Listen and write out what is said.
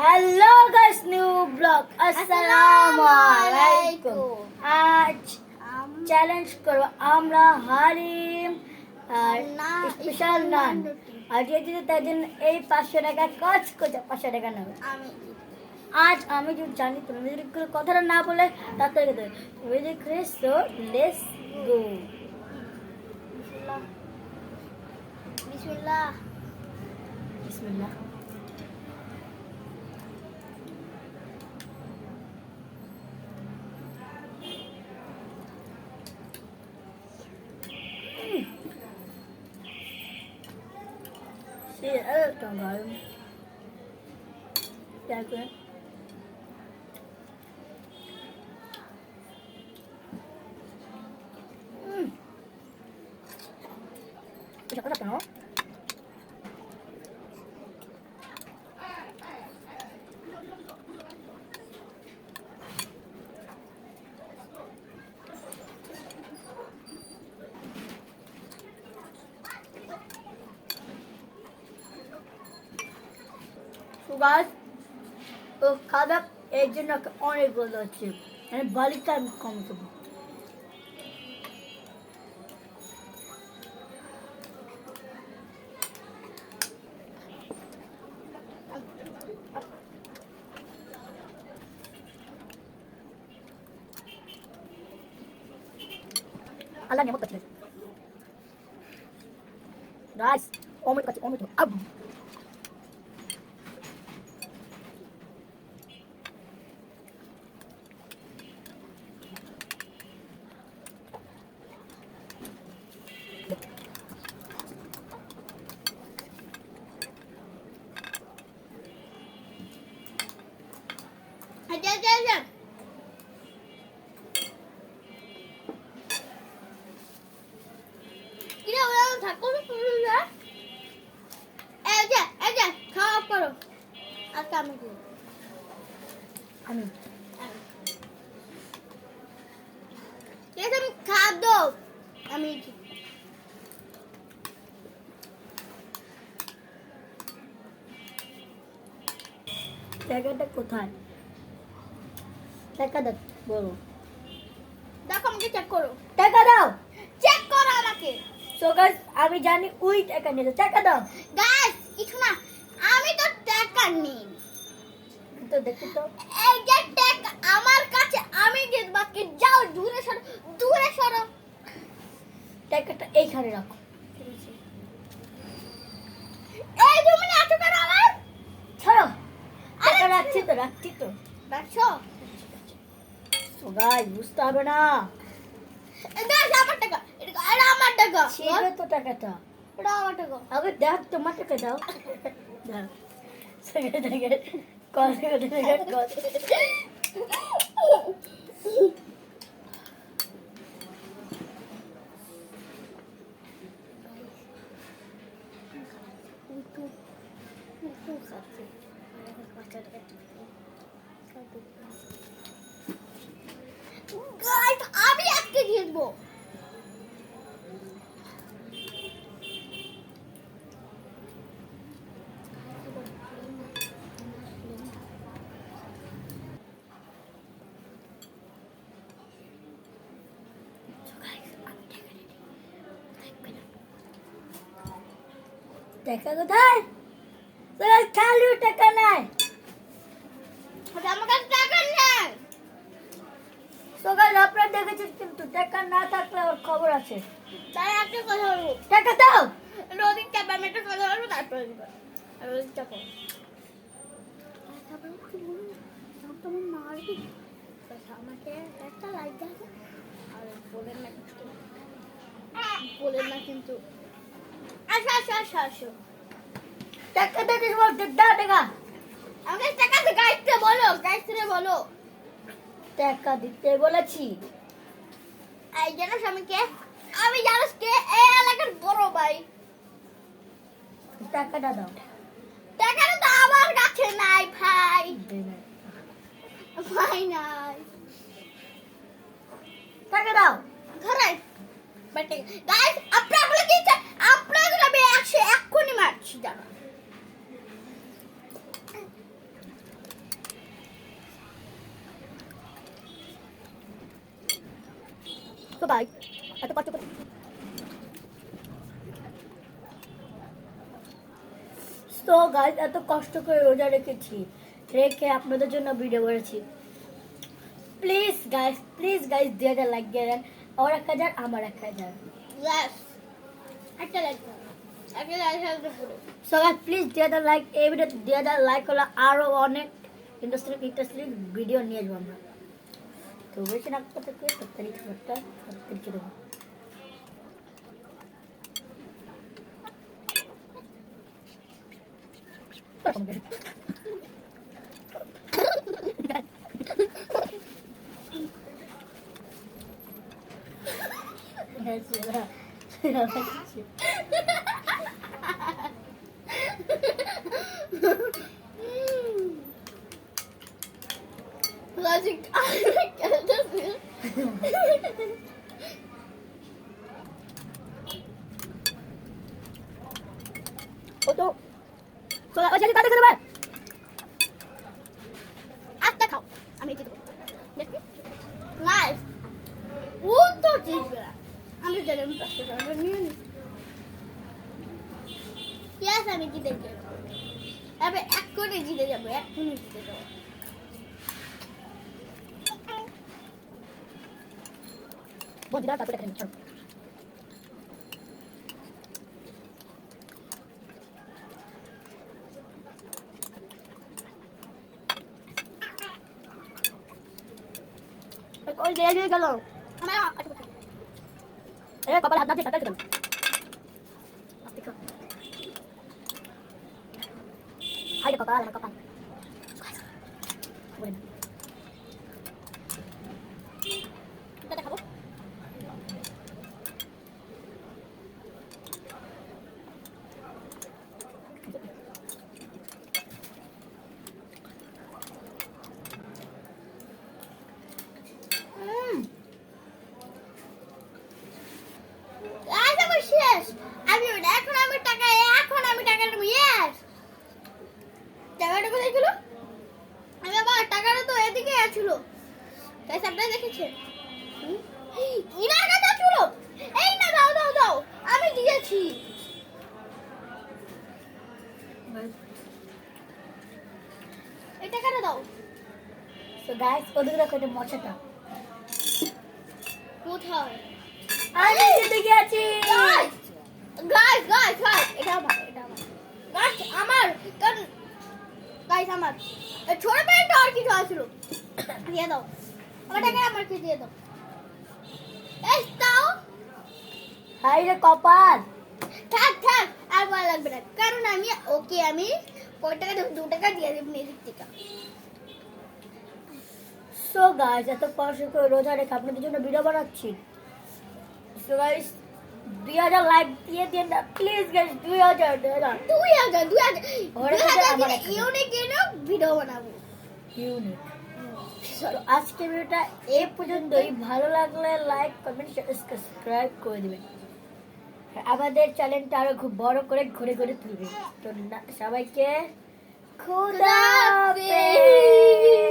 Hello guys, new blog. আসসালামু আলাইকুম। আজ চ্যালেঞ্জ করব আমরা হালিম আর স্পেশাল নান। আর যদি তার জন্য এই 500 টাকা কাজ করছে, 500 টাকা নেবে। আজ আমি যদি জানি তুমি যদি কথাটা না বলে তাড়াতাড়ি দেবে তুমি যদি ক্রেস। So let's go. বিসমিল্লাহ বিসমিল্লাহ। Sì, allora vai. Piace? Bisa kata no? গাছ ও খাবার এর জন্য অনেক বড় হচ্ছে, মানে বালিকা আমি কম দেবো। আল্লাহ নেমত করছে গাছ অমৃত করছে, অমৃত আব আচ্ছা কিরে ওরা থাকো না এই যে খাওয়া করো আজকে আমি কি আমি ঠিক আছে আমি খাবো আমি টাকাটা কোথায়? টাকা দাও, বলো। দেখো আমাকে চেক করো, টাকা দাও। চেক করো আমাকে। সো গাইস আমি জানি ওই টাকা নিয়ে টাকা দাও। গাইস কিছু না, আমি তো টাকা নিই তো দেখি তো এই যে টাকা আমার কাছে, আমি যে বাকি যাও দূরে সরো টাকাটা এইখানে রাখো। এই তুমি না আছো কেন আমার ছাড়ো, টাকা রাখছি তো দেখছো সো গাইস বুঝতে হবে না, গাইস আমার টাকা, এটা আমার টাকা, ছেড়ে তো টাকাটা। এটা আমার টাকা। আগে দেখ তোমার টাকা দাও। দাও সেকেন্ড টাকা কল টাকা কল। গাইস আমি আজকে জিতবো। টাকা কোথায়? খালি টাকা নাই। আমার কাছে টাকা নেই। সকাল আপনার দেখেছেন, কিন্তু টাকা না থাকলে ওর খবর আছে। তাই একটা কথা বলবো, টাকা দাও। রোদিক চাপা আমি একটা কথা বলবো তারপরে দিবো। আর রোদিক চাপা তোমার মারবি আমাকে একটা লাইক দেখো আর বলেন না কিন্তু আসো টাকা দিতে বলতে দাও টাকা। আমাকে টাকা গাইতে বলো টাকা দিতে বলেছি। এই জানোস আমি কে? আমি জানোস কে? এই এলাকার বড় ভাই। টাকাটা দাও। টাকাটা তো আমার কাছে নাই ভাই, ভাই নাই। টাকা দাও। ধরে বাট গাইস আপনারা বলে কি আপনাদের আমি 100 এক্ষুনি মারছি জানো। তো ভাই এত কষ্ট করে তো গাইস এত কষ্ট করে রোজা রেখে আপনাদের জন্য ভিডিও করেছি। প্লিজ গাইস 2000 লাইক দিয়ে দেন। और 1000 আমার 1000। Yes. একটা লাইক দাও। একটা লাইক দাও পুরো। সো গাইস প্লিজ 2000 লাইক, এই ভিডিও 2000 লাইক হলে আরো অনেক ইন্টারেস্টিং ভিডিও নিয়ে আসবো আমরা। তো বেশি না করতে তাড়াতাড়ি দেবো। Logic. তো সোলা ওই সাথে দেবে আস্তে খাও আমি জিতবো দেখি নাইস ও তো জিতবে আমি জানি আমি পাস করব আমি নিয়ে নি ইয়াস আমি জিতে যাব আবে এক করে জিতে যাব এক মিনিট জিতে যাব বন্ধুরা তারপরে দেখেন চল ওই দিয়ে গেল আমার এ কপাল হাত না দিয়ে কাটাই দিলাম হাই রে কপাল আমার কপাল এটা খাবো শেষ আমি এখন আমি টাকা নেব ইয়েস টাকাটা কোথায় ছিল আমি আবার টাকাটা তো এদিকে ছিল তাই আপনারা দেখেছেন ইনার কাছে ছিল এই না দাও আমি দিয়েছি এই টাকাটা দাও সো গাইস ওদিকে দেখো এটা মশাটা কোথায় আমি জিতে গেছি গাইস এটা আমার গাইস আমার কারণ গাইস আমার ছোট প্যান্ট আর কিছু আছিল দিয়ে দাও আমার টাকা আমার কি দিয়ে দাও এই দাও হাই রে কপাল থাক আর ভালো লাগবে না কারণ আমি কয় টাকা দেব 2 টাকা দিয়ে দেব মেজিক থেকে সো গাইস এত কষ্ট করে রোজা রেখে আপনাদের জন্য ভিডিও বানাচ্ছি। সো গাইস 2000 লাইক দিয়ে দেন না প্লিজ গাইস 2000 আমার ইউনিক ভিডিও বানাবো ইউনিক। তো আজকে ভিডিওটা এই পর্যন্তই। ভালো লাগলে লাইক কমেন্ট সাবস্ক্রাইব করে দিবেন। আমাদের চ্যানেলটা আরো খুব বড় করে ঘুরে তুলবে। তো সবাইকে খুদা হাফেজ।